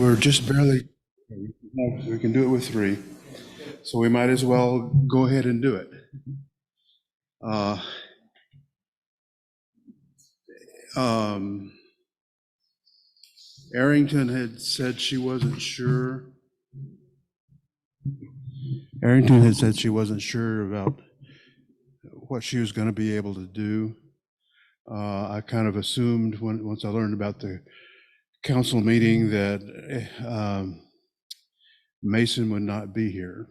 We're just barely, we can do it with three, so we might as well go ahead and do it. Uh, um, Arrington had said she wasn't sure. Arrington had said she wasn't sure about what she was going to be able to do. I kind of assumed once I learned about the council meeting that Mason would not be here.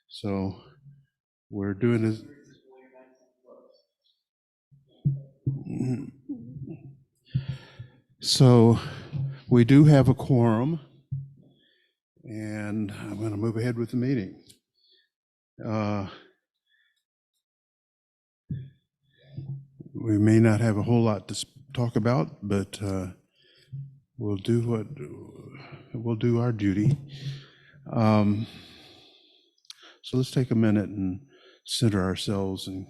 So we're doing this. So we do have a quorum, and I'm going to move ahead with the meeting. We may not have a whole lot to talk about, but we'll do our duty. So let's take a minute and center ourselves and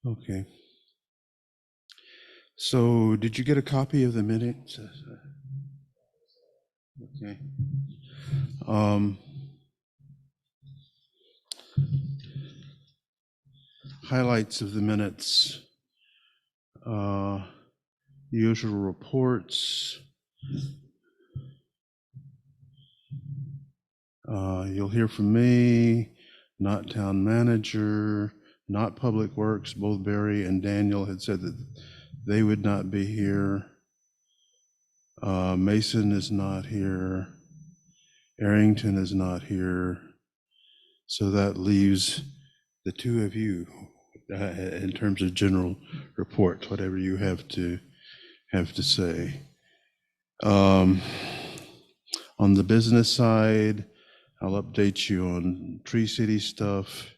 okay. So did you get a copy of the minutes? Okay. Highlights of the minutes. Usual reports. You'll hear from me, not town manager, not public works. Both Barry and Daniel had said that they would not be here. Mason is not here. Arrington is not here. So that leaves the two of you in terms of general reports, whatever you have to say. On the business side, I'll update you on Tree City stuff.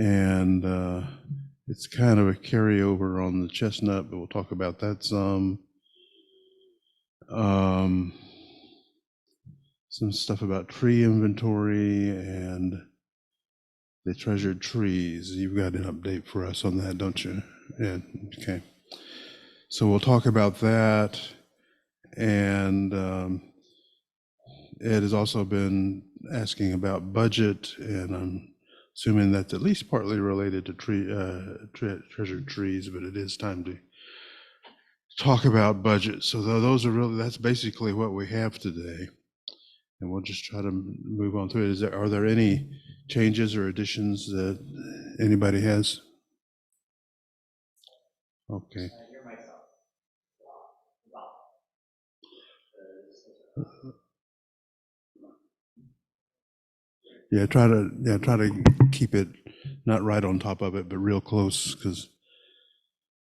And it's kind of a carryover on the Chestnut, but we'll talk about that some. Some stuff about tree inventory and the treasured trees. You've got an update for us on that, don't you? Yeah, okay. So we'll talk about that. And Ed has also been asking about budget, and I'm assuming that's at least partly related to treasured trees, but it is time to talk about budget. So those are really, that's basically what we have today. And we'll just try to move on through it. Are there any changes or additions that anybody has? Okay. Yeah, try to keep it not right on top of it, but real close, because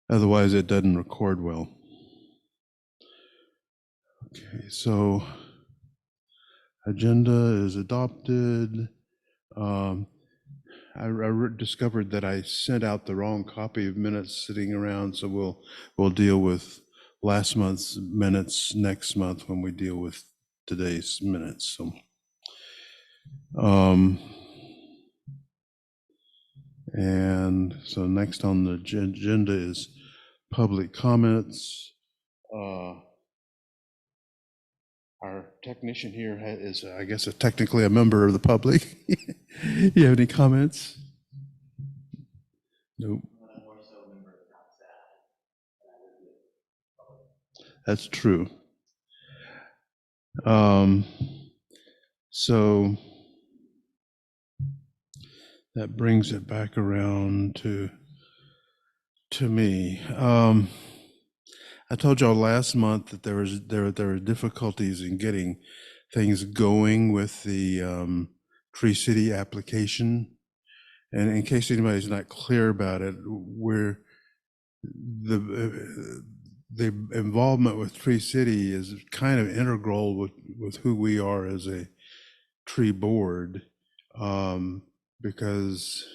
otherwise it doesn't record well. Okay, so agenda is adopted. I discovered that I sent out the wrong copy of minutes sitting around, so we'll deal with last month's minutes next month when we deal with today's minutes. So, and so next on the agenda is public comments. Our technician here is, I guess, technically a member of the public. You have any comments? Nope. That's true. So that brings it back around to me. I told y'all last month that there were difficulties in getting things going with the Tree City application. And in case anybody's not clear about it, the involvement with Tree City is kind of integral with who we are as a tree board, because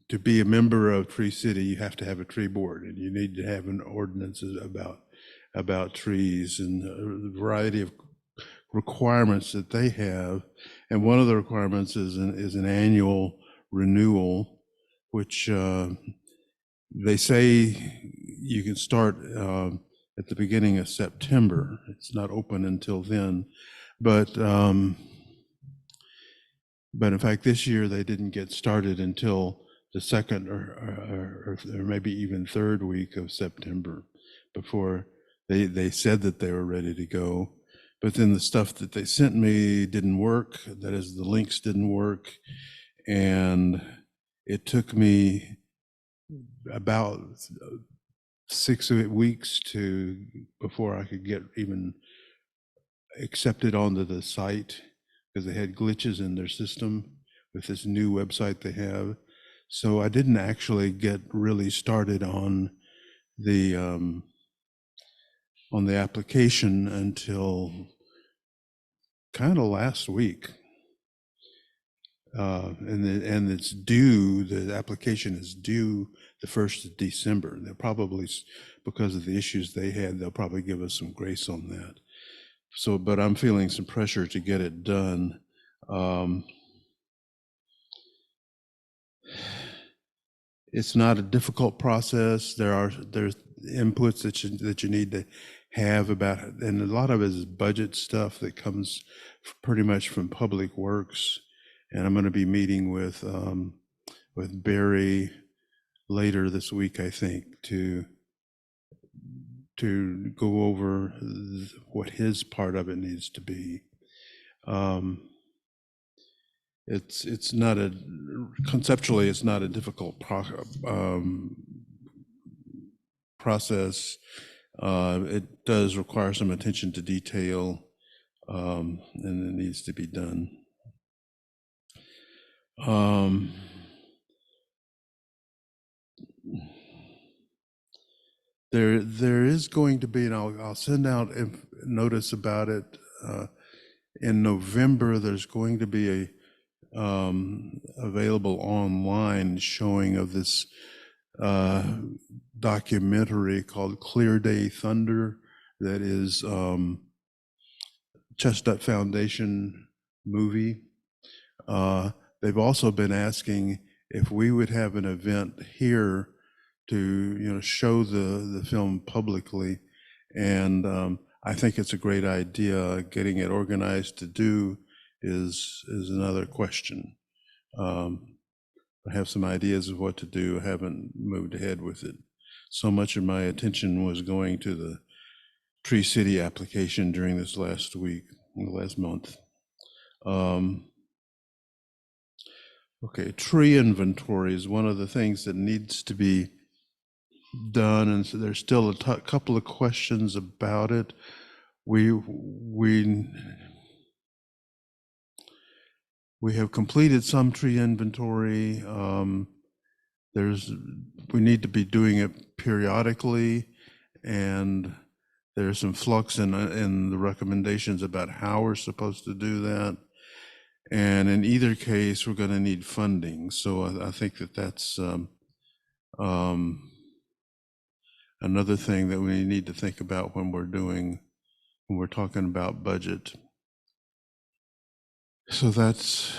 to be a member of Tree City, you have to have a tree board, and you need to have an ordinance about trees and a variety of requirements that they have. And one of the requirements is an annual renewal, which they say you can start at the beginning of September. It's not open until then, but in fact, this year they didn't get started until the second or maybe even third week of September before they said that they were ready to go. But then the stuff that they sent me didn't work. That is, the links didn't work. And it took me about 6 or 8 weeks before I could get even accepted onto the site, because they had glitches in their system with this new website they have. So I didn't actually get really started on the application until kind of last week. And it's due, the application is due the 1st of December. They'll probably, because of the issues they had, they'll probably give us some grace on that. So, but I'm feeling some pressure to get it done. It's not a difficult process. There's inputs that you need to have about, and a lot of it is budget stuff that comes pretty much from Public Works. And I'm going to be meeting with Barry later this week, I think, to go over what his part of it needs to be. It's not conceptually, it's not a difficult process. It does require some attention to detail, and it needs to be done. There is going to be, and I'll send out a notice about it. In November, there's going to be a available online showing of this documentary called Clear Day Thunder, that is Chestnut Foundation movie. They've also been asking if we would have an event here to show the film publicly, and I think it's a great idea. Getting it organized to do is another question. I have some ideas of what to do. I haven't moved ahead with it. So much of my attention was going to the Tree City application during this last month. Okay, tree inventory is one of the things that needs to be done, and so there's still a couple of questions about it. We have completed some tree inventory. We need to be doing it periodically, and there's some flux in the recommendations about how we're supposed to do that. And in either case, we're going to need funding. So I think that's another thing that we need to think about when we're talking about budget. So that's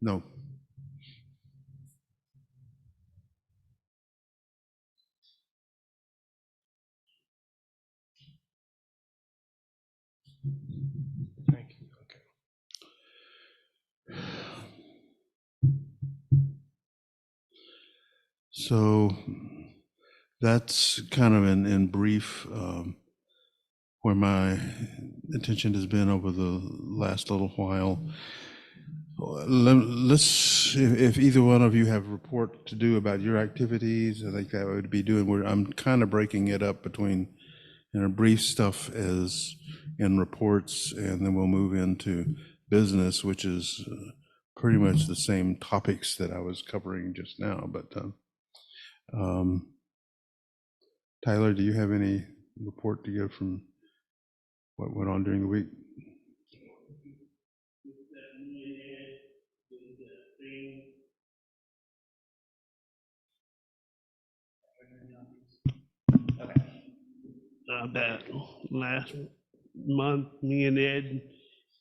no. Thank you. Okay. So that's kind of in brief where my attention has been over the last little while. Let's, if either one of you have a report to do about your activities, I think that would be doing. I'm kind of breaking it up between brief stuff as in reports, and then we'll move into business, which is pretty much the same topics that I was covering just now. But Tyler, do you have any report to give from what went on during the week? That last month, me and Ed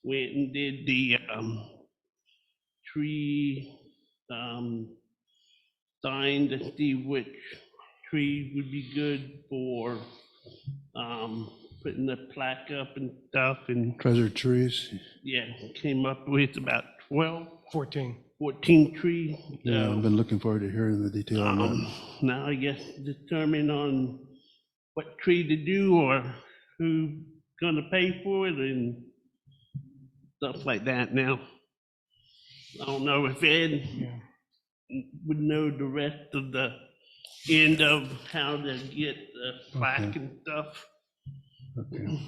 went and did the tree sign to see which tree would be good for putting the plaque up and stuff, and Treasure trees? yeah, came up with about 12, 14. 14 trees. Yeah, I've been looking forward to hearing the detail on that. Now I guess determine on what tree to do or who's gonna pay for it and stuff like that now. I don't know if Ed would know the rest of the end of how to get the plaque Okay. and stuff. Okay.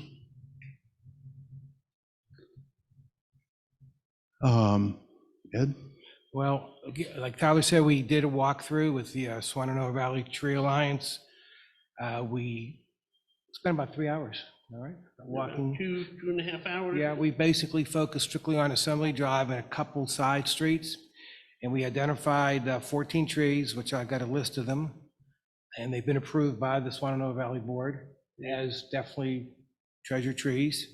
Ed? Well, like Tyler said, we did a walkthrough with the Swananoa Valley Tree Alliance. We spent about 3 hours, all right, walking. 2.5 hours. Yeah, we basically focused strictly on Assembly Drive and a couple side streets. And we identified 14 trees, which I got a list of them. And they've been approved by the Swananoa Valley Board as definitely treasure trees.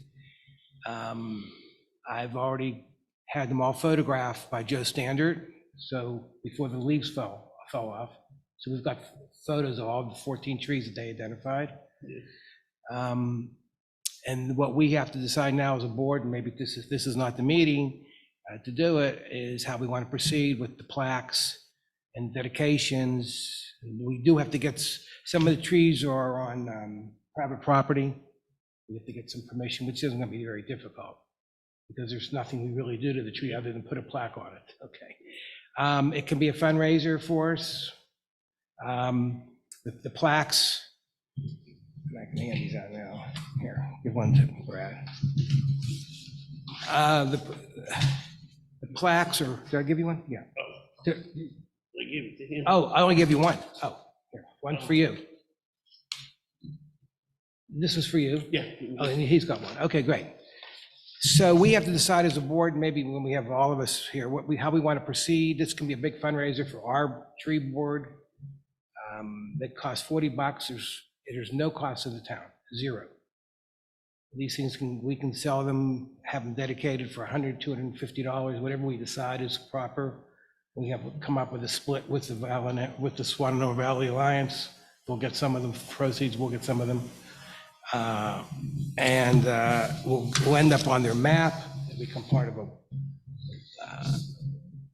I've already had them all photographed by Joe Standard, so before the leaves fell off. So we've got photos of all the 14 trees that they identified. And what we have to decide now as a board, and maybe this is not the meeting to do it, is how we want to proceed with the plaques and dedications. We do have to get, some of the trees are on private property. We have to get some permission, which isn't going to be very difficult because there's nothing we really do to the tree other than put a plaque on it. Okay. It can be a fundraiser for us. The plaques, and I can hand these out now. Here, give one to Brad. The plaques are, did I give you one? Yeah. I give it to him. Oh, I only gave you one. Oh, here, one for you. This was for you? Yeah. Oh, and he's got one. Okay, great. So we have to decide as a board, maybe when we have all of us here, how we want to proceed. This can be a big fundraiser for our tree board. That costs $40. There's no cost to the town, zero. These things we can sell them, have them dedicated for $100, $250, whatever we decide is proper. We have come up with a split with the Swananoa Valley Alliance. We'll get some of the proceeds, we'll get some of them. And we'll end up on their map and become part of a,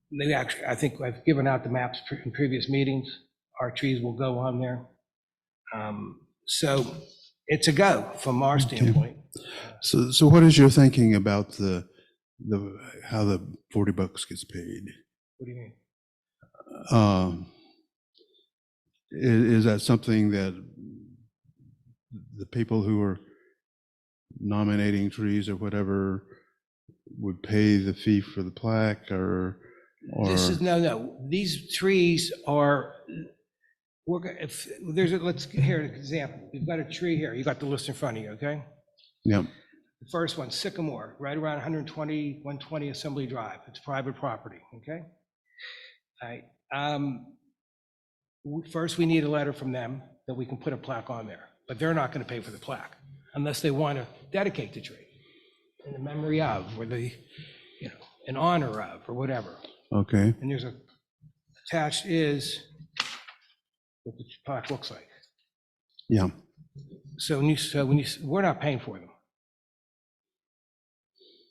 maybe actually, I think I've given out the maps in previous meetings. Our trees will go on there. So it's a go from our standpoint. So what is your thinking about how the $40 gets paid? What do you mean? Is that something that the people who are nominating trees or whatever would pay the fee for the plaque or? This is, no, these trees are, if there's let's hear an example. We've got a tree here. You got the list in front of you, okay? Yeah. The first one, Sycamore, right around 120 Assembly Drive. It's private property, okay? All right. First, we need a letter from them that we can put a plaque on there, but they're not going to pay for the plaque unless they want to dedicate the tree in the memory of, or in honor of, or whatever. Okay. And there's attached is what the plaque looks like. Yeah. So we're not paying for them.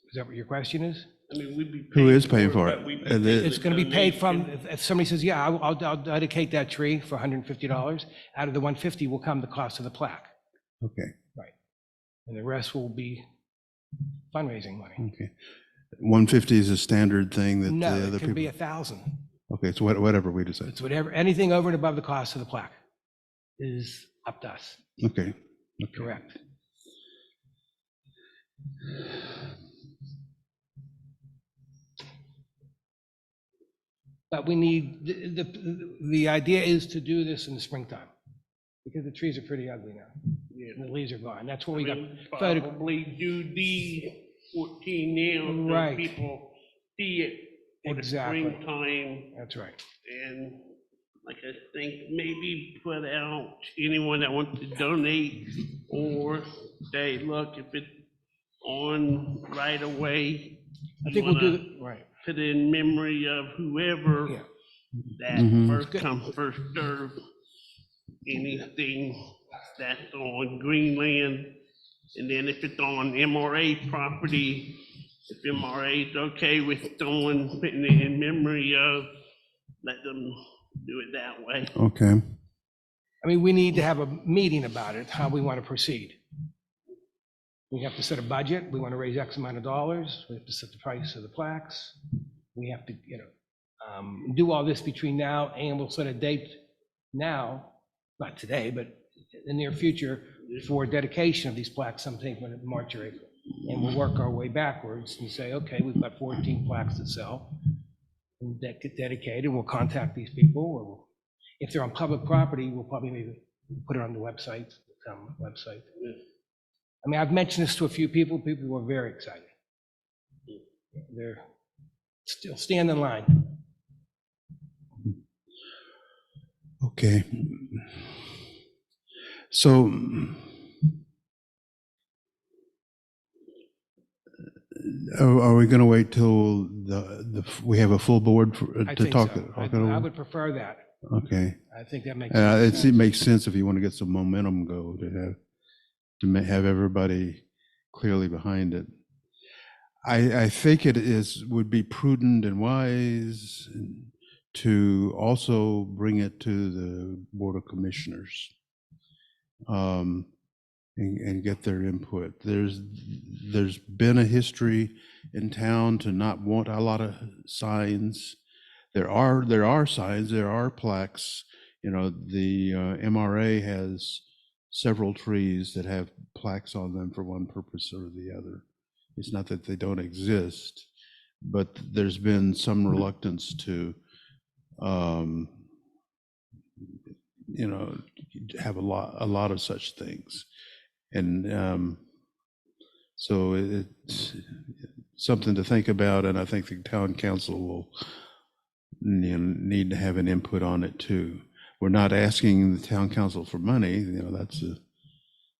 Is that what your question is? I mean, we'd be. Who is paying for but it? we'd be And paying It's the going to be paid from, donation. if somebody says, yeah, I'll dedicate that tree for $150, out of the $150 will come the cost of the plaque. Okay. And the rest will be fundraising money. Okay. 150 is a standard thing that No, the it other can be people. 1,000. Okay, so whatever we decide. It's whatever, anything over and above the cost of the plaque is up to us. Okay. Correct. But we need, the idea is to do this in the springtime, because the trees are pretty ugly now. Yeah. the leaves are gone. That's what I we got. mean, photo- probably do the 14 now, so Right. people see it for the Exactly. springtime. That's right. And like I think maybe put out anyone that wants to donate or say, look, if it's on right away. I you think we'll do, wanna right. Put it in memory of whoever Yeah. that Mhm. first come, first serve. Anything that's on Greenland. And then if it's on MRA property, if MRA is okay with someone putting it in memory of, let them do it that way. Okay. I mean, we need to have a meeting about it, how we want to proceed. We have to set a budget. We want to raise X amount of dollars. We have to set the price of the plaques. We have to, do all this between now and we'll set a date now, not today, but in the near future for dedication of these plaques sometime in March or April. And we'll work our way backwards and say, okay, we've got 14 plaques to sell. And that get dedicated, we'll contact these people, or if they're on public property, we'll probably maybe put it on the website, the town website. I mean, I've mentioned this to a few people, people were very excited. They're still standing in line. Okay. So are we going to wait till we have a full board I to think talk? so. I would prefer that. Okay. I think that makes sense. It makes sense if you want to get some momentum go to have everybody clearly behind it. I think it would be prudent and wise to also bring it to the Board of Commissioners and get their input. There's been a history in town to not want a lot of signs. There are signs, there are plaques. The MRA has several trees that have plaques on them for one purpose or the other. It's not that they don't exist, but there's been some reluctance to have a lot of such things. And so it's something to think about, and I think the town council will need to have an input on it too. We're not asking the town council for money,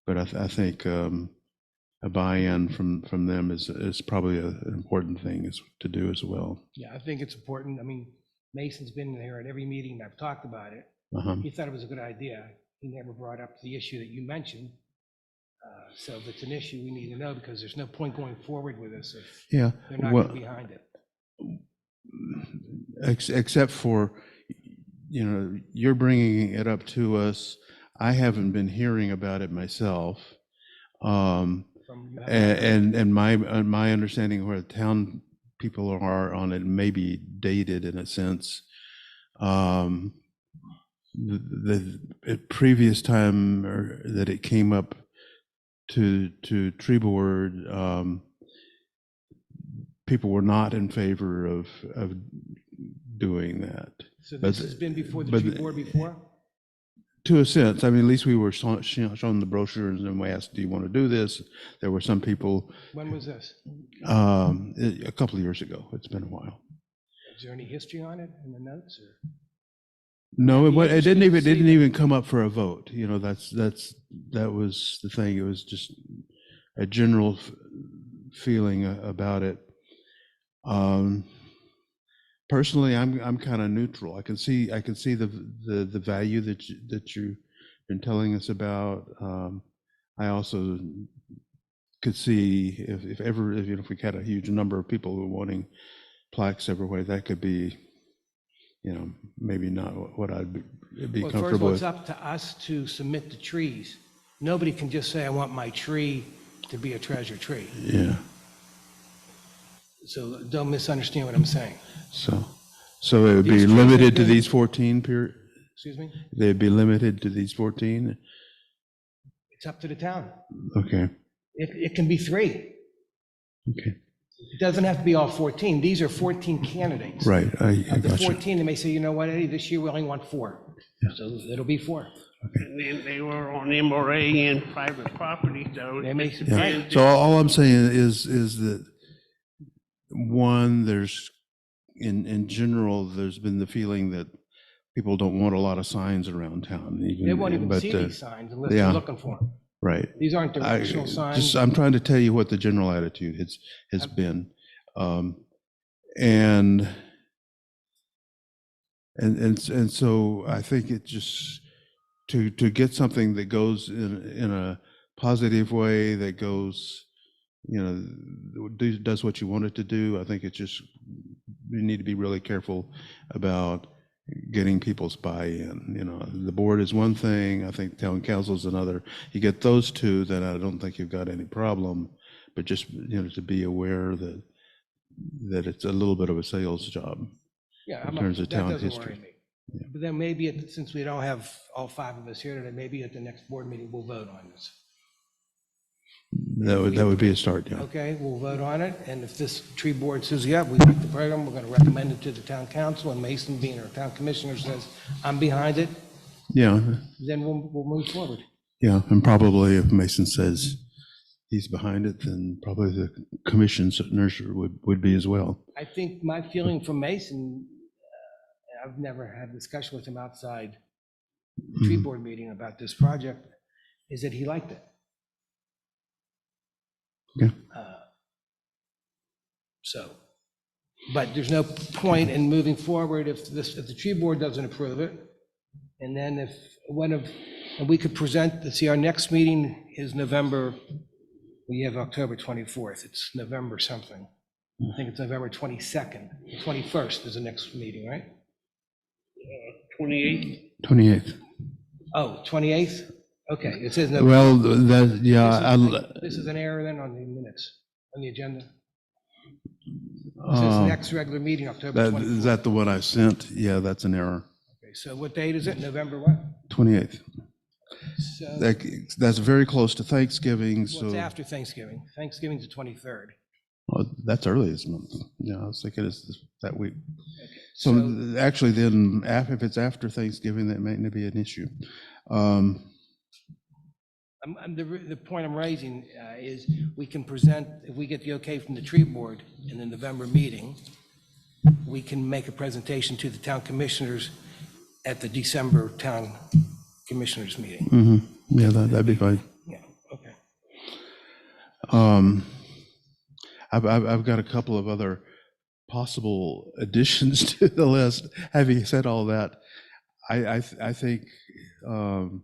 but I think a buy-in from them is probably an important thing to do as well. Yeah, I think it's important. I mean, Mason's been here at every meeting, I've talked about it. Uh-huh. He thought it was a good idea. He never brought up the issue that you mentioned. So if it's an issue, we need to know, because there's no point going forward with this if Yeah. they're not Well, behind it. except for, you're bringing it up to us. I haven't been hearing about it myself. From you have- And my understanding of where the town people are on it may be dated in a sense. The previous time that it came up to tree board, people were not in favor of doing that. So this has been before the but- tree board before? To a sense, I mean, at least we were shown the brochures and we asked, do you want to do this? There were some people, When was this? a couple of years ago. It's been a while. Is there any history on it in the notes, or? No, Be it interesting to see didn't that. even come up for a vote. That was the thing. It was just a general feeling about it. Personally, I'm kind of neutral. I can see the value that you've been telling us about. I also could see if we had a huge number of people who were wanting plaques everywhere, that could be, maybe not what I'd be Well, first of comfortable all, it's with. up to us to submit the trees. Nobody can just say, I want my tree to be a treasure tree. Yeah. So don't misunderstand what I'm saying. So it would be These trees have limited to been- these 14 Excuse me? They'd be limited to these 14? It's up to the town. Okay, It can be 3. okay, It doesn't have to be all 14. These are 14 candidates. right, I Of the got you. 14, they may say, you know what, Eddie, this year we only want 4. So it'll be 4. And then they were on MRA and private property, so. They may- it depends. So all I'm saying is that, one, there's, in general, there's been the feeling that people don't want a lot of signs around town even. They won't even but, see these signs unless yeah. they're looking for them. Right. These aren't directional signs. I'm trying to tell you what the general attitude has been. And so I think it just, to get something that goes in a positive way, that goes, does what you want it to do, I think it's just, you need to be really careful about getting people's buy-in. The board is one thing, I think town council is another. You get those two, then I don't think you've got any problem, but just, to be aware that it's a little bit of a sales job. Yeah, in terms of that town doesn't history. worry me. But then maybe, since we don't have all 5 of us here today, maybe at the next board meeting, we'll vote on this. That would be a start, yeah. Okay, we'll vote on it, and if this tree board says, yeah, we like the program, we're gonna recommend it to the town council, and Mason being our town commissioner says, I'm behind it, Yeah, then we'll move forward. yeah, and probably if Mason says he's behind it, then probably the commission's nursery would be as well. I think my feeling from Mason, I've never had a discussion with him outside the tree board meeting about this project, is that he liked it. Okay. So, but there's no point in moving forward if the tree board doesn't approve it. And then if and we could present, see, our next meeting is November, we have October 24th, it's November something. I think it's November 22nd, 21st is the next meeting, right? 28th. 28th. Oh, 28th? Okay, it says November. Well, that, yeah, This is an error then on the minutes, on the agenda. It says next regular meeting, October 24th. is that the one I sent? Yeah, that's an error. Okay, so what date is it? November what? 28th. So, That's very close to Thanksgiving, well, it's so, after Thanksgiving. Thanksgiving's the 23rd. well, that's early this month. Yeah, I was thinking it's that week. So, So actually then, if it's after Thanksgiving, that may not be an issue. the point I'm raising is we can present, if we get the okay from the tree board in the November meeting, we can make a presentation to the town commissioners at the December town commissioners meeting. Yeah, that'd be fine. Yeah, okay. I've got a couple of other possible additions to the list. Having said all that, I think, and,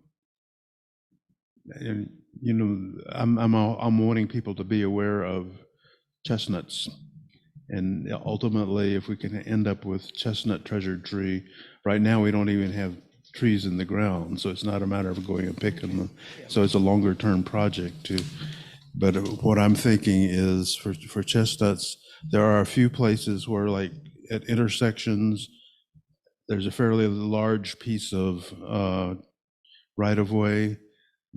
I'm wanting people to be aware of chestnuts. And ultimately, if we can end up with chestnut treasured tree, right now, we don't even have trees in the ground, so it's not a matter of going and picking them. So it's a longer term project too. But what I'm thinking is for chestnuts, there are a few places where, like at intersections, there's a fairly large piece of right of way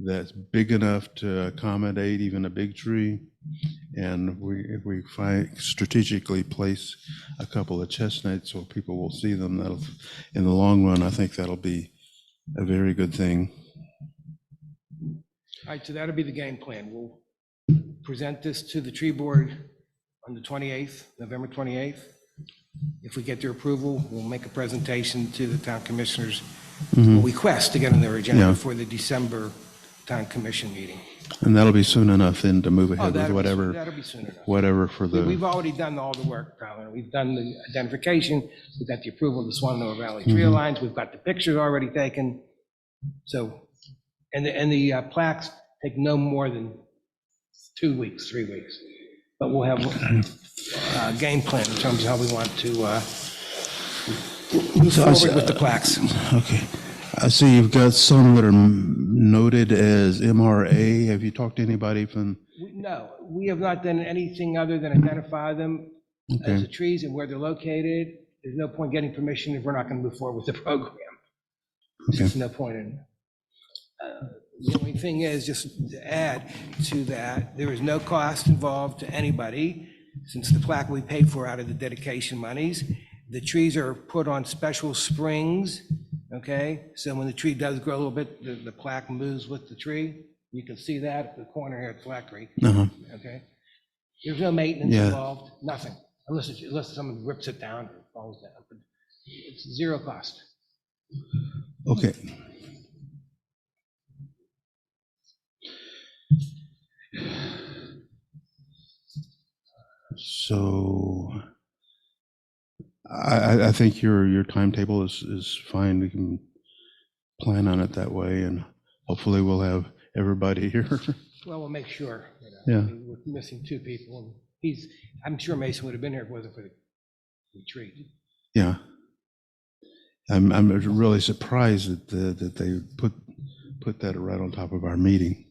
that's big enough to accommodate even a big tree. And if we strategically place a couple of chestnuts so people will see them, that'll, in the long run, I think that'll be a very good thing. All right, so that'll be the game plan. We'll present this to the tree board on the 28th, November 28th. If we get their approval, we'll make a presentation to the town commissioners, we'll request to get on their agenda Yeah. for the December town commission meeting. And that'll be soon enough then to move Oh, ahead with whatever, that'll be soon enough. whatever for We've the, already done all the work, Colin. We've done the identification, we've got the approval of the Swannoa Valley Tree Alliance, we've got the pictures already taken. So, and the plaques take no more than 2 weeks, 3 weeks. But we'll have a game plan in terms of how we want to move forward with the plaques. okay. I see you've got some that are noted as MRA. Have you talked to anybody from, No, we have not done anything other than identify them as the trees and where they're located. There's no point getting permission if we're not going to move forward with the program. There's no point in. The only thing is, just to add to that, there is no cost involved to anybody, since the plaque we paid for out of the dedication monies. The trees are put on special springs Okay, so when the tree does grow a little bit, the plaque moves with the tree. You can see that at the corner here at Flat Uh-huh. okay? There's no maintenance Yeah. involved, nothing, unless someone rips it down or falls down. But it's zero cost. Okay. So I think your timetable is fine. We can plan on it that way, and hopefully we'll have everybody here. Well, we'll make sure, Yeah. I mean, we're missing two people. And I'm sure Mason would have been here if it wasn't for the retreat. Yeah. I'm really surprised that they put that right on top of our meeting.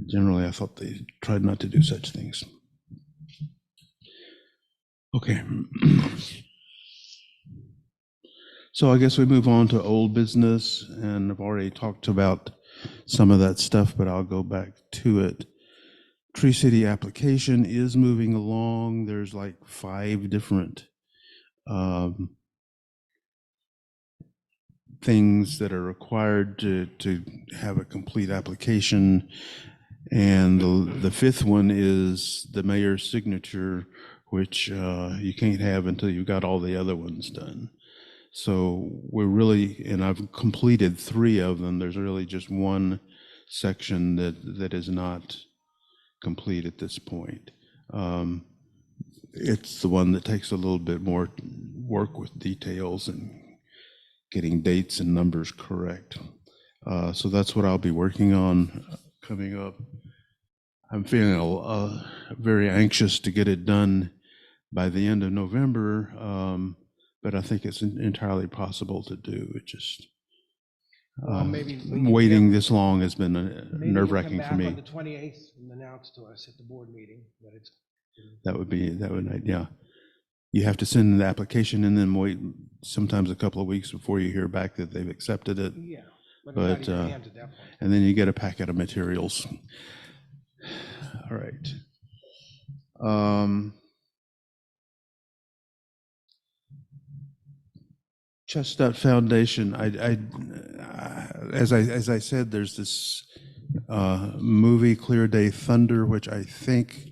Generally, I thought they tried not to do such things. Okay. So I guess we move on to old business, and I've already talked about some of that stuff, but I'll go back to it. Tree City application is moving along. There's like 5 different things that are required to have a complete application. And the 5th one is the mayor's signature, which you can't have until you've got all the other ones done. So we're really, and I've completed 3 of them. There's really just one section that is not complete at this point. It's the one that takes a little bit more work with details and getting dates and numbers correct. So that's what I'll be working on coming up. I'm feeling very anxious to get it done by the end of November, but I think it's entirely possible to do. It just Well, maybe we can waiting get- this long has been Maybe you'll nerve-wracking come for back on me. the 28th and announce to us at the board meeting that it's. That would yeah. You have to send the application and then wait sometimes a couple of weeks before you hear back that they've accepted it. Yeah. But it's out of your But, hands at that point. and then you get a packet of materials. All right. Chestnut Foundation, as I said, there's this movie Clear Day Thunder, which I think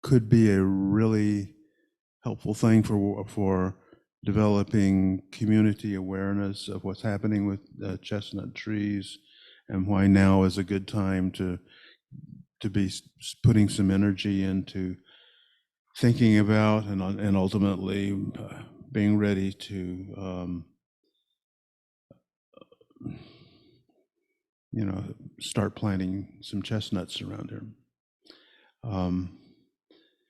could be a really helpful thing for developing community awareness of what's happening with chestnut trees, and why now is a good time to be putting some energy into thinking about and ultimately being ready to start planting some chestnuts around here.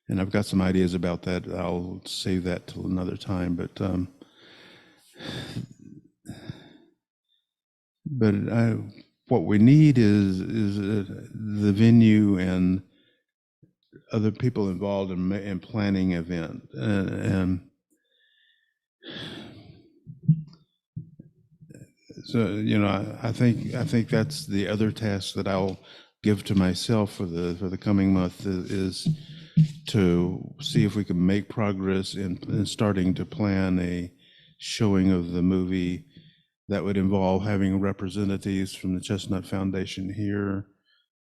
And I've got some ideas about that. I'll save that till another time. But what we need is the venue and other people involved in planning event. And so, I think that's the other task that I'll give to myself for the coming month is to see if we can make progress in starting to plan a showing of the movie that would involve having representatives from the Chestnut Foundation here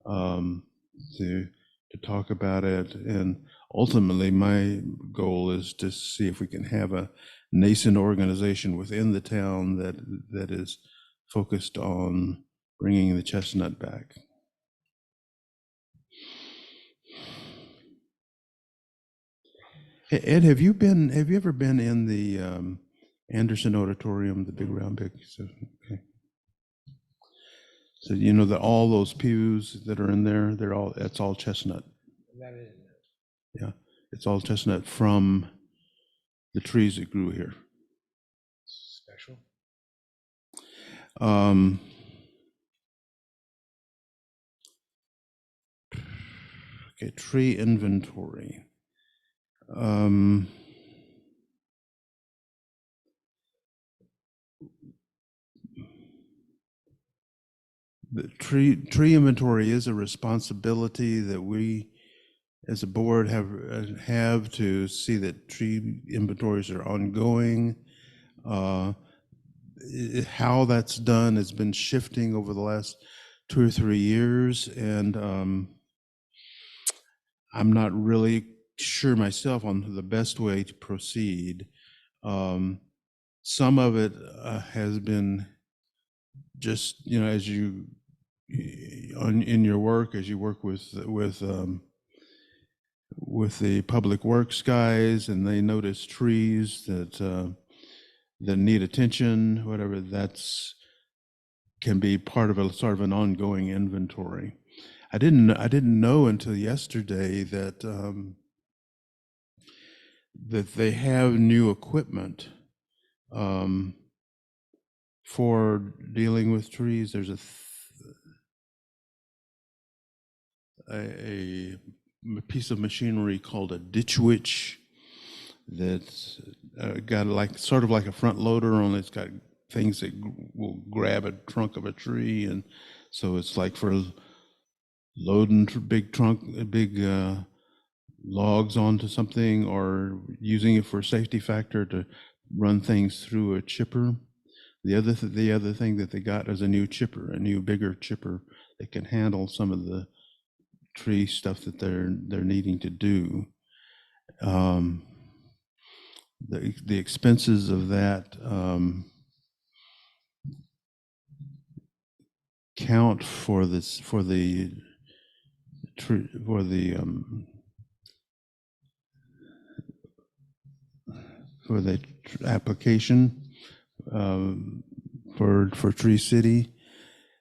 to talk about it. And ultimately, my goal is to see if we can have a nascent organization within the town that is focused on bringing the chestnut back. Ed, have you ever been in the Anderson Auditorium, the big round big? So, okay. So that all those pews that are in there, that's all chestnut. That is. Yeah, it's all chestnut from the trees that grew here. Special. Okay, tree inventory. The tree inventory is a responsibility that we as a board have to see that tree inventories are ongoing. how that's done has been shifting over the last 2 or 3 years, and I'm not really sure myself on the best way to proceed. Some of it has been just, as you in your work, as you work with the public works guys, and they notice trees that need attention, whatever, can be part of a sort of an ongoing inventory. I didn't know until yesterday that that they have new equipment for dealing with trees. There's a piece of machinery called a ditch witch that's got sort of like a front loader, only it's got things that will grab a trunk of a tree, and so it's like for loading big logs onto something, or using it for safety factor to run things through a chipper. The other thing that they got is a new bigger chipper that can handle some of the tree stuff that they're needing to do. The expenses of that count for the application for Tree City.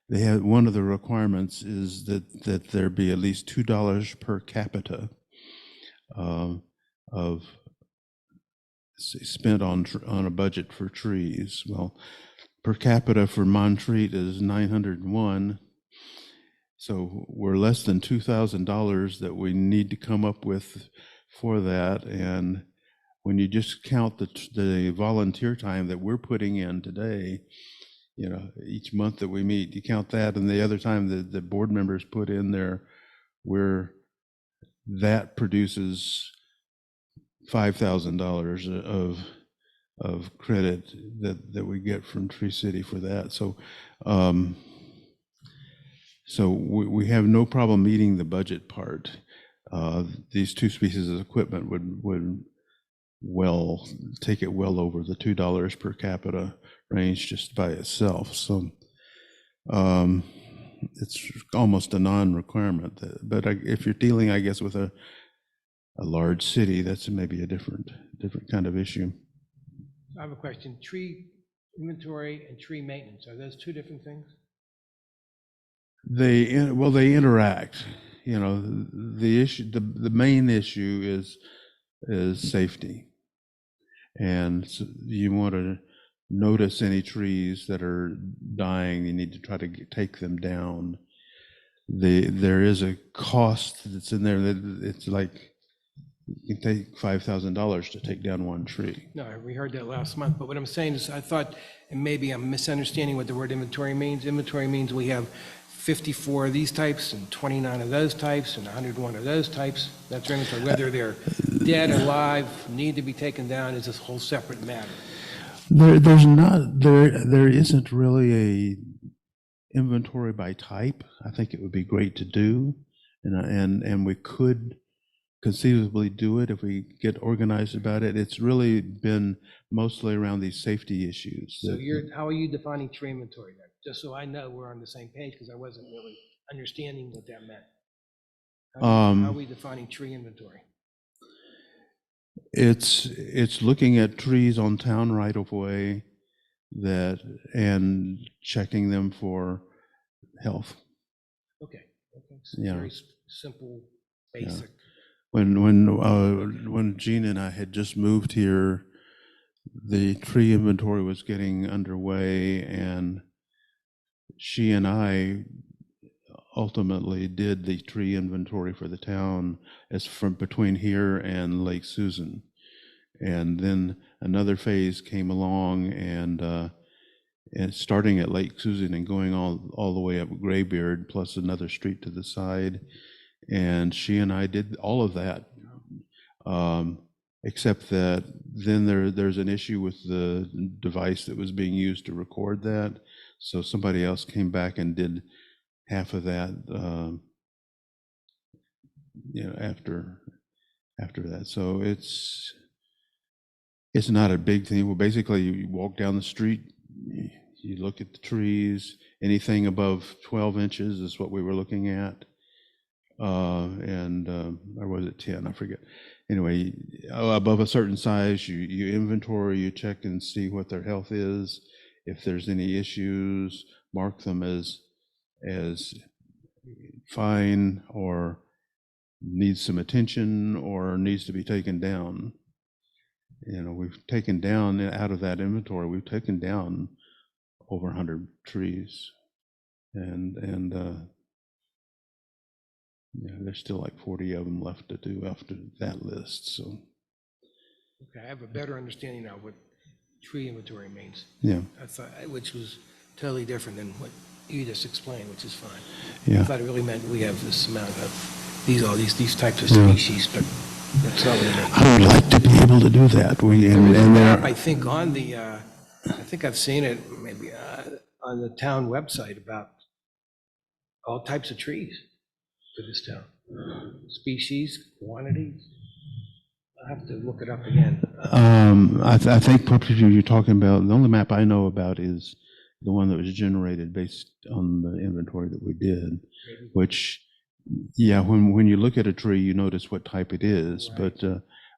They have, one of the requirements is that there be at least $2 per capita of spent on a budget for trees. Well, per capita for Montreat is 901. So we're less than $2,000 that we need to come up with for that. And when you just count the volunteer time that we're putting in today, each month that we meet, you count that, and the other time that the board members put in there, that produces $5,000 of credit that we get from Tree City for that. So we have no problem meeting the budget part. These two pieces of equipment would take it well over the $2 per capita range just by itself. So it's almost a non-requirement. But if you're dealing, I guess, with a large city, that's maybe a different kind of issue. I have a question. Tree inventory and tree maintenance, are those two different things? They interact. The issue, the main issue is safety, and so you want to notice any trees that are dying. You need to try to take them down. There is a cost that's in there that it's like you can take $5,000 to take down one tree. No, we heard that last month, but what I'm saying is I thought, and maybe I'm misunderstanding what the word inventory means. Inventory means we have 54 of these types and 29 of those types and 101 of those types. That's your inventory. Whether they're dead, alive, need to be taken down is a whole separate matter. There isn't really a inventory by type. I think it would be great to do, and we could conceivably do it if we get organized about it. It's really been mostly around these safety issues. So how are you defining tree inventory then? Just so I know we're on the same page, because I wasn't really understanding what that meant. How are we defining tree inventory? It's looking at trees on town right of way and checking them for health. Okay. So Yeah. very simple, basic. Yeah. When Gina and I had just moved here, the tree inventory was getting underway, and she and I ultimately did the tree inventory for the town as from between here and Lake Susan. And then another phase came along, and starting at Lake Susan and going all the way up Graybeard, plus another street to the side. And she and I did all of that. except that then there's an issue with the device that was being used to record that. So somebody else came back and did half of that, after that. So it's not a big thing. Well, basically, you walk down the street, you look at the trees, anything above 12 inches is what we were looking at. Or was it 10? I forget. Anyway, above a certain size, you inventory, you check and see what their health is. If there's any issues, mark them as fine or needs some attention or needs to be taken down. We've taken down out of that inventory, we've taken down over 100 trees. There's still like 40 of them left to do after that list. So, Okay, I have a better understanding now what tree inventory means. yeah, I thought, which was totally different than what you just explained, which is fine. yeah. I thought it really meant we have this amount of these types of Yeah. species, but that's not what it meant. I would like to be able to do that. I think on the, I think I've seen it maybe on the town website about all types of trees for this town. Species, quantities. I'll have to look it up again. I think probably you're talking about, the only map I know about is the one that was generated based on the inventory that we did, which, yeah, when you look at a tree, you notice what type it is, Right.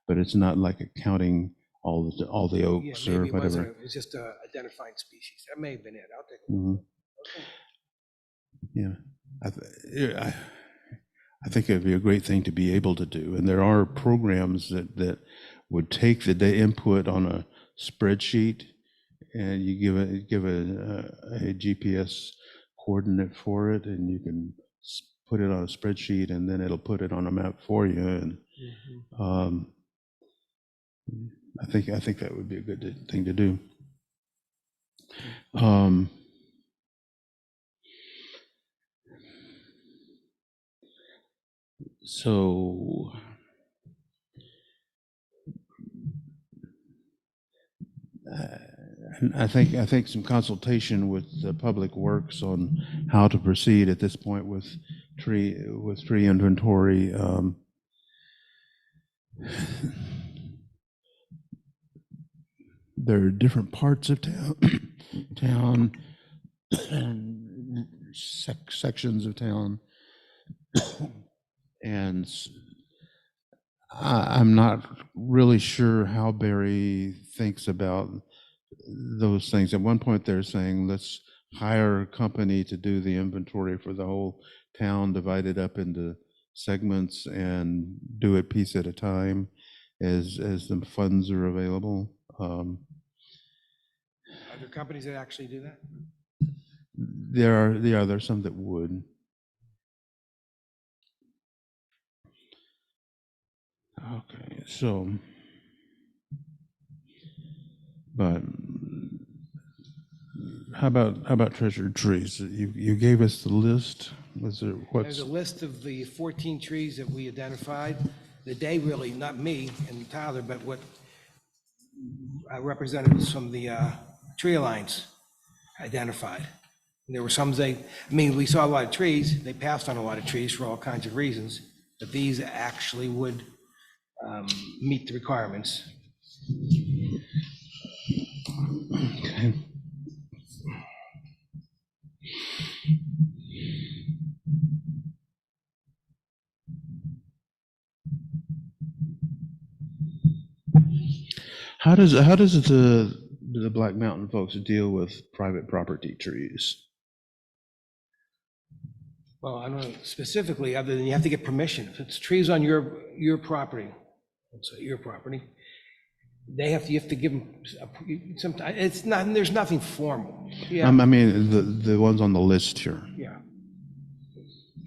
but it's not like counting all the Yeah, oaks or maybe it wasn't, whatever. it was just identifying species. That may have been it. I'll take a look. Mhm. Okay. Yeah, I think it'd be a great thing to be able to do. And there are programs that would take the input on a spreadsheet, and you give a GPS coordinate for it, and you can put it on a spreadsheet, and then it'll put it on a map for you. And Mhm. I think that would be a good thing to do. So I think some consultation with the Public Works on how to proceed at this point with tree inventory. There are different parts of town and sections of town, and I'm not really sure how Barry thinks about those things. At one point, they're saying, let's hire a company to do the inventory for the whole town, divide it up into segments and do it piece at a time as the funds are available. Are there companies that actually do that? There's some that would. Okay, so, but how about treasured trees? You gave us the list. Was there There's a list of the 14 trees that we identified. The day really, not me and Tyler, but what representatives from the Tree Alliance identified. And there were some we saw a lot of trees. They passed on a lot of trees for all kinds of reasons, but these actually would meet the requirements. Okay. How does the Black Mountain folks deal with private property trees? Well, I don't know specifically, other than you have to get permission. If it's trees on your property, let's say your property, you have to give them some, it's not, there's nothing formal. Yeah, I mean, the ones on the list here. yeah.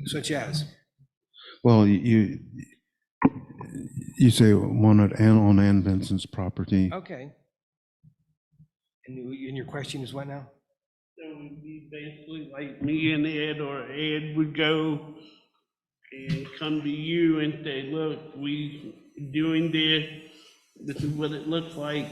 Such as, Well, you say one on Ann Benson's property. okay. And your question is what now? So it would be basically like me and Ed, or Ed would go and come to you and say, look, we doing this, this is what it looks like.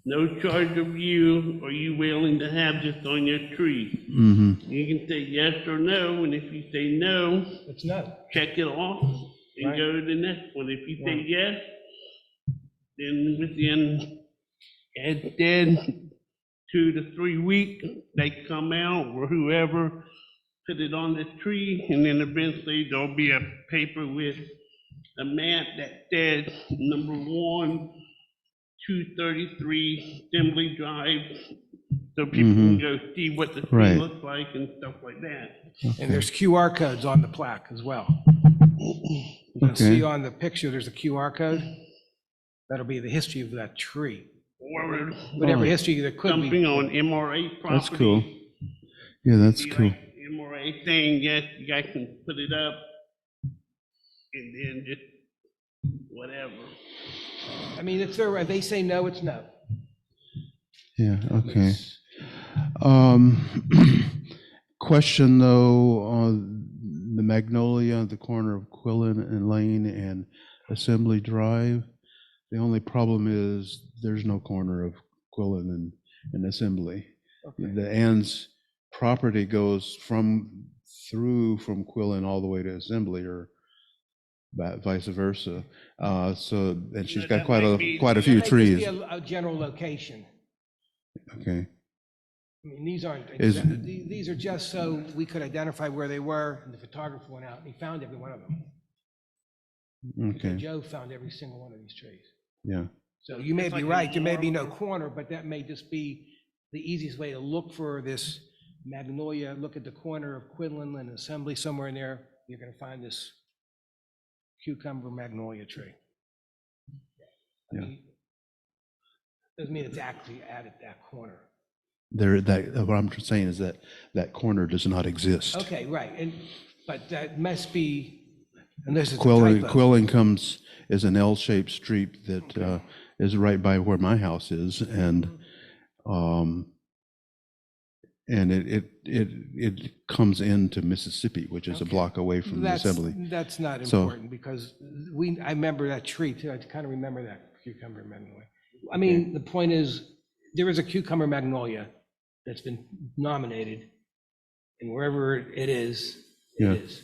No charge of you. Are you willing to have this on your tree? Mm-hmm. You can say yes or no, and if you say no, It's no. check it off and Right. go to the next one. If you say Right. yes, then within, then 2 to 3 weeks, they come out or whoever, put it on the tree, and then eventually there'll be a paper with a map that says number 1, 233 Assembly Drive, so people can go see what the tree Right. looks like and stuff like that. And there's QR codes on the plaque as well. You can Okay. see on the picture, there's a QR code. That'll be the history of that tree. Or Whatever Oh. history there could something be. on MRA property. That's cool. Yeah, that's Be cool. like MRA thing, yes, you guys can put it up, and then just whatever. I mean, it's their, right. They say no, it's no. Yeah, okay. Question though, on the Magnolia at the corner of Quillen and Lane and Assembly Drive. The only problem is there's no corner of Quillen and Assembly. Okay. The Ann's property goes from Quillen all the way to Assembly, or vice versa. So, and she's got That quite might be- a That few may just trees. be a general location. Okay, I mean, these aren't, Is- these are just so we could identify where they were, and the photographer went out and he found every one of them. okay, Joe found every single one of these trees. yeah, So you may It's be like a right, there may be no normal- corner, but that may just be the easiest way to look for this magnolia. Look at the corner of Quinlan and Assembly, somewhere in there, you're gonna find this cucumber magnolia tree. I Yeah. mean, doesn't mean it's actually at that corner. what I'm saying is that corner does not exist. Okay, right, but that must be, unless it's a Quillen, typo. Quillen is an L-shaped street that is right by where my house is, and it comes into Mississippi, which is a Okay. block away from the Assembly. That's not So- important, because I remember that tree too, I kind of remember that cucumber magnolia. I mean, the point is, there is a cucumber magnolia that's been nominated, and wherever it is, it Yeah. is.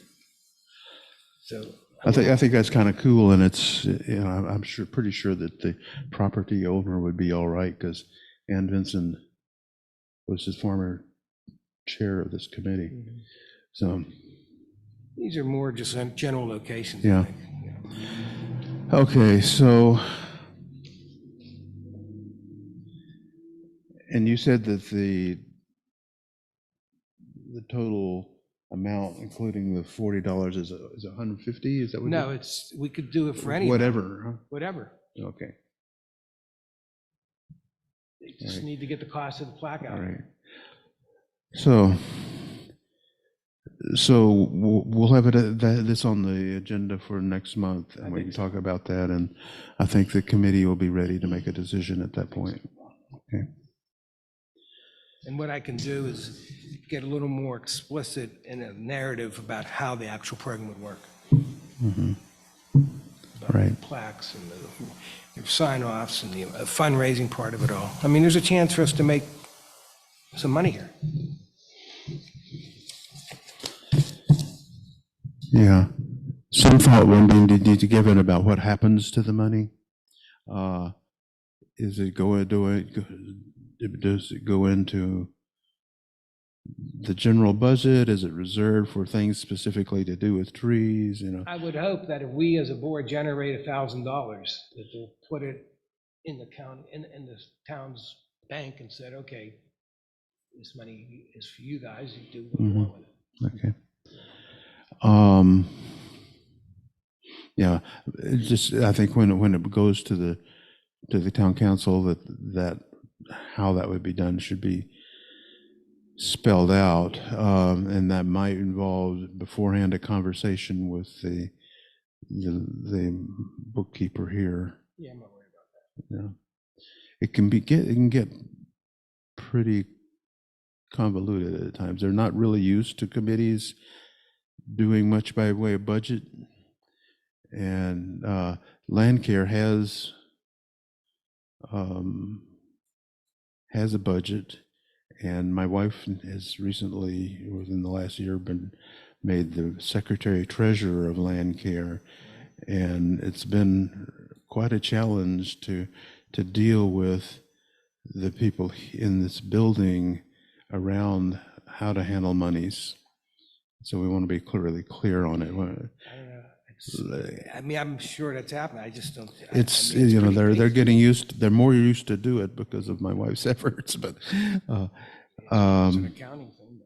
So. I think that's kind of cool, and it's, I'm pretty sure that the property owner would be all right, because Ann Vinson was his former chair of this committee. Mhm. So, These are more just general locations. Yeah. I think, you know. okay, so, and you said that the total amount, including the $40, is $150? Is that what? No, we could do it for any. Whatever, Whatever. huh? Okay, They just Right. need to get the cost of the plaque all out. right. So we'll have this on the agenda for next month, and we can talk about that, and I think the committee will be ready to make a decision at that point. Okay. And what I can do is get a little more explicit in a narrative about how the actual program would work. About Right. the plaques and the sign-offs and the fundraising part of it all. I mean, there's a chance for us to make some money here. Yeah. Some thought will need to give in about what happens to the money. Does it go into the general budget? Is it reserved for things specifically to do with trees, I would hope that if we as a board generate $1,000, that they'll put it in the county, in the town's bank and said, okay, this money is for you guys, you do what you want with it. Okay. Yeah, it's just, I think when it goes to the town council, that how that would be done should be spelled out, and that might involve beforehand a conversation with the bookkeeper here. Yeah, I'm not worried about that. Yeah, it can get pretty convoluted at times. They're not really used to committees doing much by way of budget, and Land Care has um, has a budget, and my wife has recently, within the last year, been made the secretary treasurer of land care, and it's been quite a challenge to deal with the people in this building around how to handle monies. So we want to be really clear on it. I don't know. I mean, I'm sure that's happened. I just don't. It's, I mean, you know, pretty they're basic. getting they're more used to do it because of my wife's efforts, but It's an accounting thing.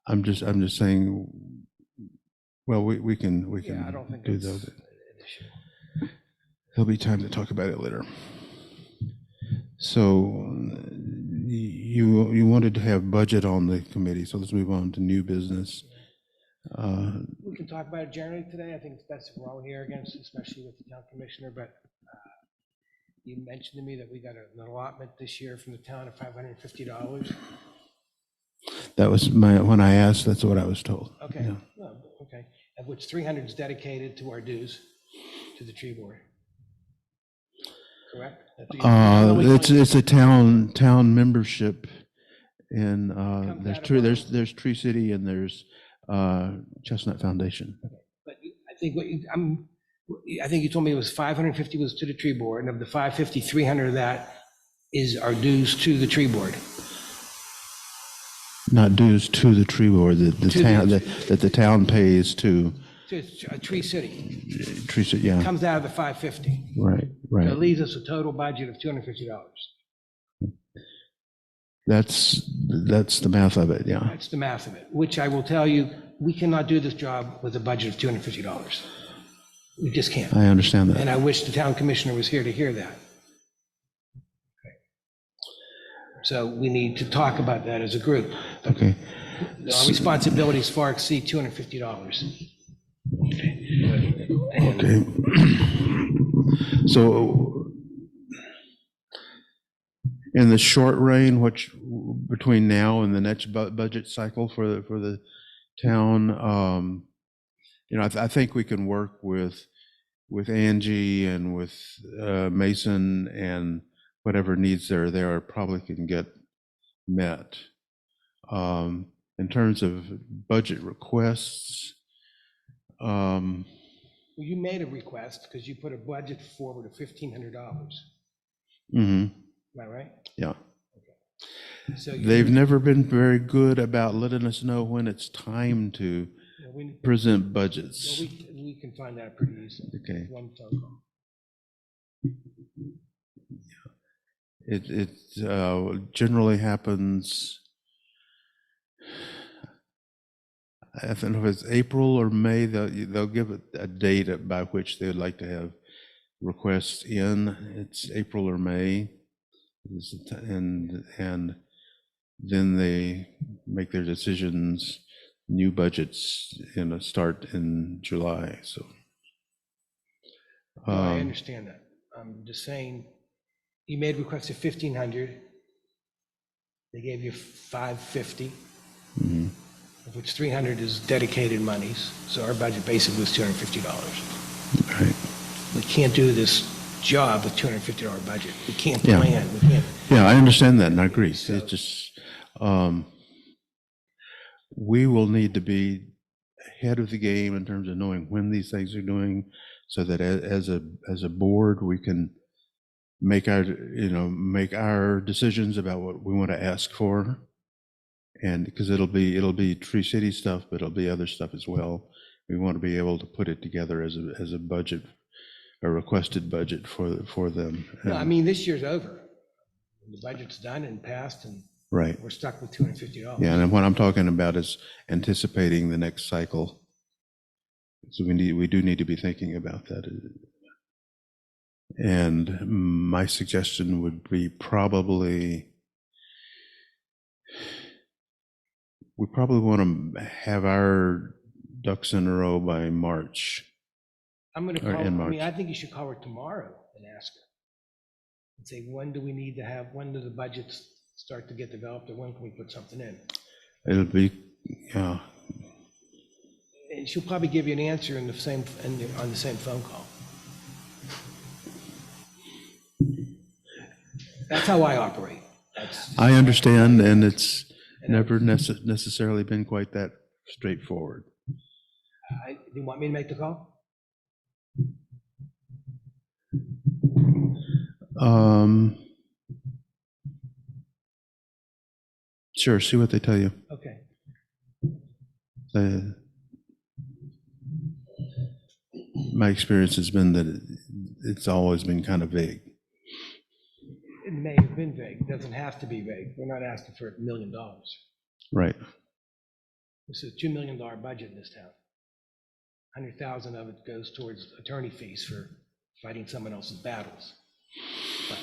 But I'm just saying, well, we can yeah, I don't think do it's that. an issue. There'll be time to talk about it later. So you wanted to have budget on the committee, so let's move on to new business. We can talk about it generally today. I think it's best if we're all here again, especially with the town commissioner, but you mentioned to me that we got an allotment this year from the town of $550. That was when I asked, that's what I was told. Okay, Yeah. no, okay, of which 300 is dedicated to our dues, to the tree board. Correct? It's a town membership, and Comes there's out of tree, our- there's Tree City and there's Chestnut Foundation. But I think I think you told me it was 550 was to the tree board, and of the 550, 300 of that is our dues to the tree board. Not dues to the tree board, the To town, the- that the town pays to To a Tree City, Tree City, yeah, comes out of the 550. right, So it right. leaves us a total budget of $250. That's the math of it, yeah. That's the math of it, which I will tell you, we cannot do this job with a budget of $250. We just can't. I understand And that. I wish the town commissioner was here to hear that. Okay. So we need to talk about that as a group. Okay, Our responsibilities far exceed $250. okay. So in the short reign, which between now and the next budget cycle for the town, you know, I think we can work with Angie and with Mason, and whatever needs there probably can get met. In terms of budget requests, Well, you made a request because you put a budget forward of $1,500. mhm, Am I right? yeah. So They've never been very good about letting us know when it's time to we, present well, budgets. we can find that pretty easily. Okay. One phone call. It generally happens, I don't know if it's April or May, they'll give it a date by which they would like to have requests in. It's April or May. And then they make their decisions, new budgets start in July, so. No, I understand that. I'm just saying, you made requests of 1,500. They gave you 550, mhm. of which 300 is dedicated monies. So our budget basically was $250. Right. We can't do this job with $250 budget. We can't Yeah. plan, we can't. Yeah, I understand that and I agree. So- It's just, we will need to be ahead of the game in terms of knowing when these things are doing, so that as a board, we can make our decisions about what we want to ask for. And because it'll be Tree City stuff, but it'll be other stuff as well. We want to be able to put it together as a budget, a requested budget for them. No, I mean, this year's over. The budget's done and passed, and Right. we're stuck with $250. Yeah, and what I'm talking about is anticipating the next cycle. So we do need to be thinking about that. And my suggestion would be we probably want to have our ducks in a row by March. I'm going to Or call, in I mean, March. I think you should call her tomorrow and ask her. And say, when do we need to have, when do the budgets start to get developed, or when can we put something in? It'll be, yeah, And she'll probably give you an answer on the same phone call. That's how I operate. That's, I understand, and it's never necessarily been quite that straightforward. do you want me to make the call? Sure, see what they tell you. Okay. Uh, My experience has been that it's always been kind of vague. It may have been vague. It doesn't have to be vague. We're not asking for $1 million. Right. This is a $2 million budget in this town. 100,000 of it goes towards attorney fees for fighting someone else's battles. But,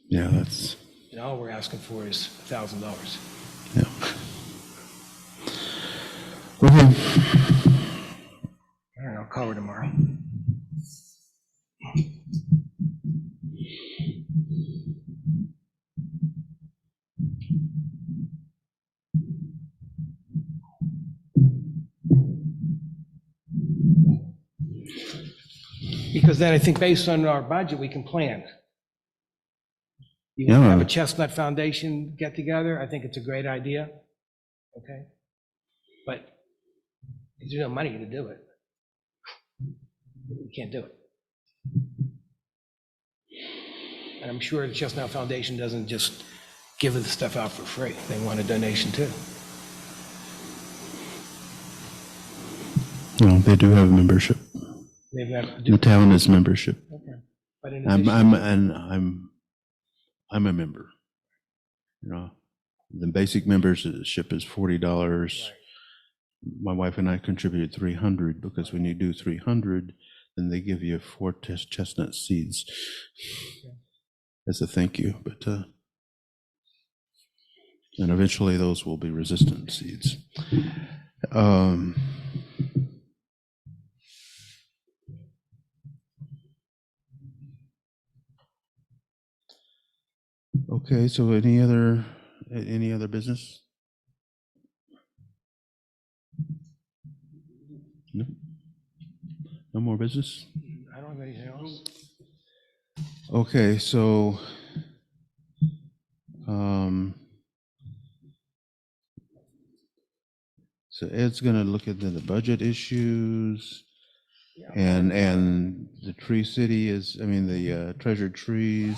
Yeah, that's, all we're asking for is $1,000. yeah. Okay. All right, I'll call her tomorrow. Because then I think based on our budget, we can plan. You want to have a Yeah. Chestnut Foundation get together, I think it's a great idea. Okay? But there's no money to do it. We can't do it. And I'm sure the Chestnut Foundation doesn't just give the stuff out for free. They want a donation too. Well, they do have membership. They've got, The town is membership. okay. But in I'm addition, a member. You know, the basic membership is $40. right. My wife and I contributed 300 because when you do 300, then they give you 4 chestnut seeds as a thank you. But and eventually those will be resistant seeds. Okay, so any other business? No? No more business? I don't have anything else. Okay, so Ed's gonna look at the budget issues Yeah. and the Tree City is, I mean, the treasured trees.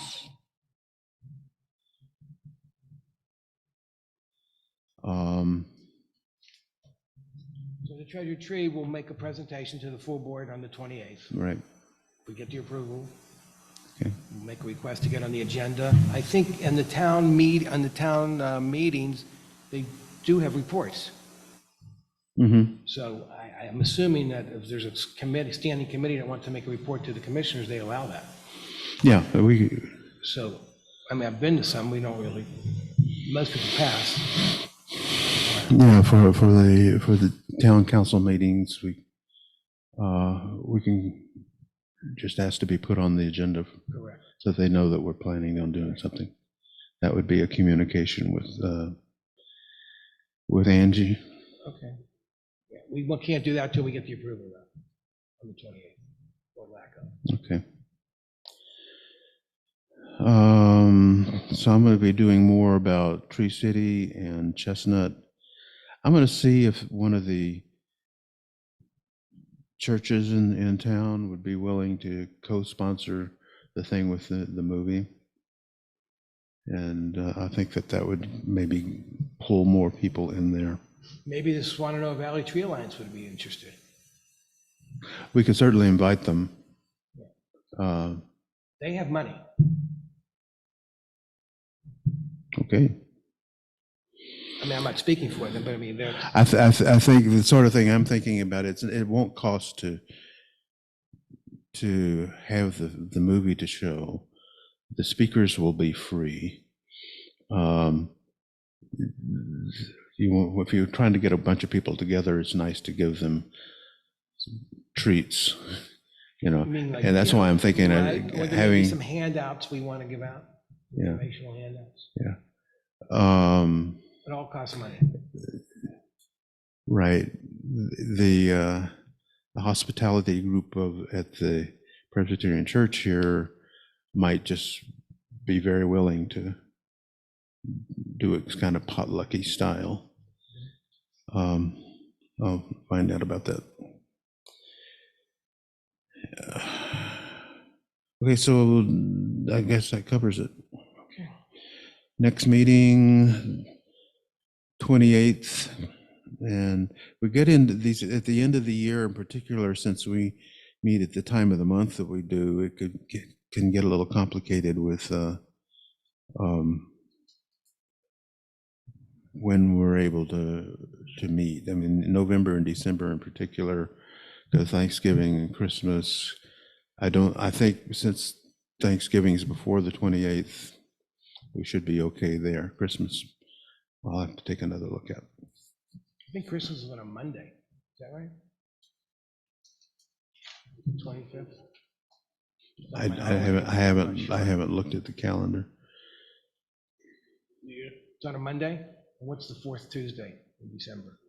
So the Treasure Tree will make a presentation to the full board on the 28th. Right, If we get the approval, okay, we'll make a request to get on the agenda. I think in the town meetings, they do have reports. mm-hmm, So I am assuming that if there's a committee, standing committee that wants to make a report to the commissioners, they allow that. yeah, we, So, I mean, I've been to some, we don't really, most people pass. yeah, for the town council meetings, we can just ask to be put on the agenda Correct. so they know that we're planning on doing something. That would be a communication with Angie. Okay. Yeah, we can't do that till we get the approval though, on the 28th, or lack of. Okay. So I'm going to be doing more about Tree City and Chestnut. I'm going to see if one of the churches in town would be willing to co-sponsor the thing with the movie. And I think that would maybe pull more people in there. Maybe the Swananoa Valley Tree Alliance would be interested. We could certainly invite them. They have money. Okay. I mean, I'm not speaking for them, but I mean, they're, I think the sort of thing I'm thinking about, it won't cost to have the movie to show. The speakers will be free. If you're trying to get a bunch of people together, it's nice to give them treats, you know. I mean, like, And that's why I'm thinking of right? Or there may be some having, handouts we want to give out, yeah, informational handouts. It all costs money. right. The hospitality group at the Presbyterian Church here might just be very willing to do it kind of potlucky style. I'll find out about that. Okay, so I guess that covers it. Okay. Next meeting, 28th, and we get into these at the end of the year in particular, since we meet at the time of the month that we do, it can get a little complicated with when we're able to meet. I mean, November and December in particular, the Thanksgiving and Christmas. I think since Thanksgiving is before the 28th, we should be okay there. Christmas, I'll have to take another look at. I think Christmas is on a Monday. Is that right? 25th? I haven't looked at the calendar. Yeah. It's on a Monday? And what's the fourth Tuesday in December?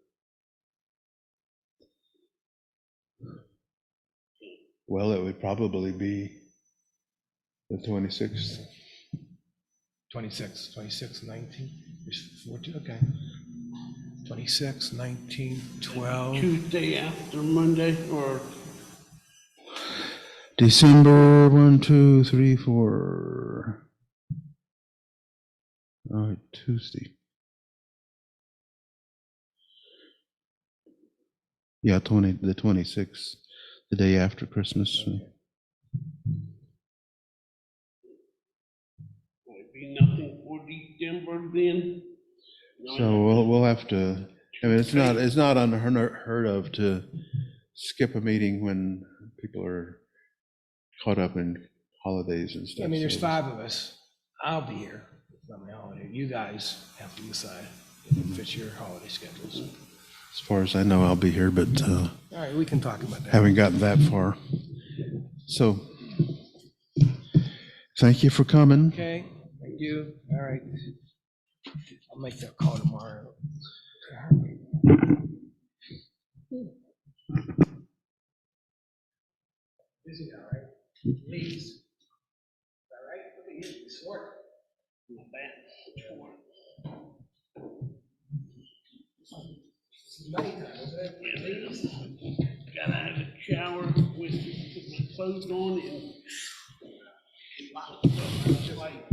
Well, it would probably be the 26th. 26, 19, there's 14, okay. 26, 19, 12. Tuesday after Monday, or December 1, 2, 3, 4. All right, Tuesday. Yeah, the 26th, the day after Christmas. would be nothing for December then? So we'll have to. I mean, it's not unheard of to skip a meeting when people are caught up in holidays and stuff. I mean, there's so- 5 of us. I'll be here. It's not my holiday. You guys have to decide if it fits your holiday schedules. As far as I know, I'll be here, but All right, we can talk about that. haven't gotten that far. So, thank you for coming. Okay, thank you. All right. I'll make that call tomorrow. Busy now, right? Please. All right, look at you, you swore. Not bad. Sure. This is nighttime, isn't it? Please. Gotta have a shower with, put my clothes on and lots of stuff, like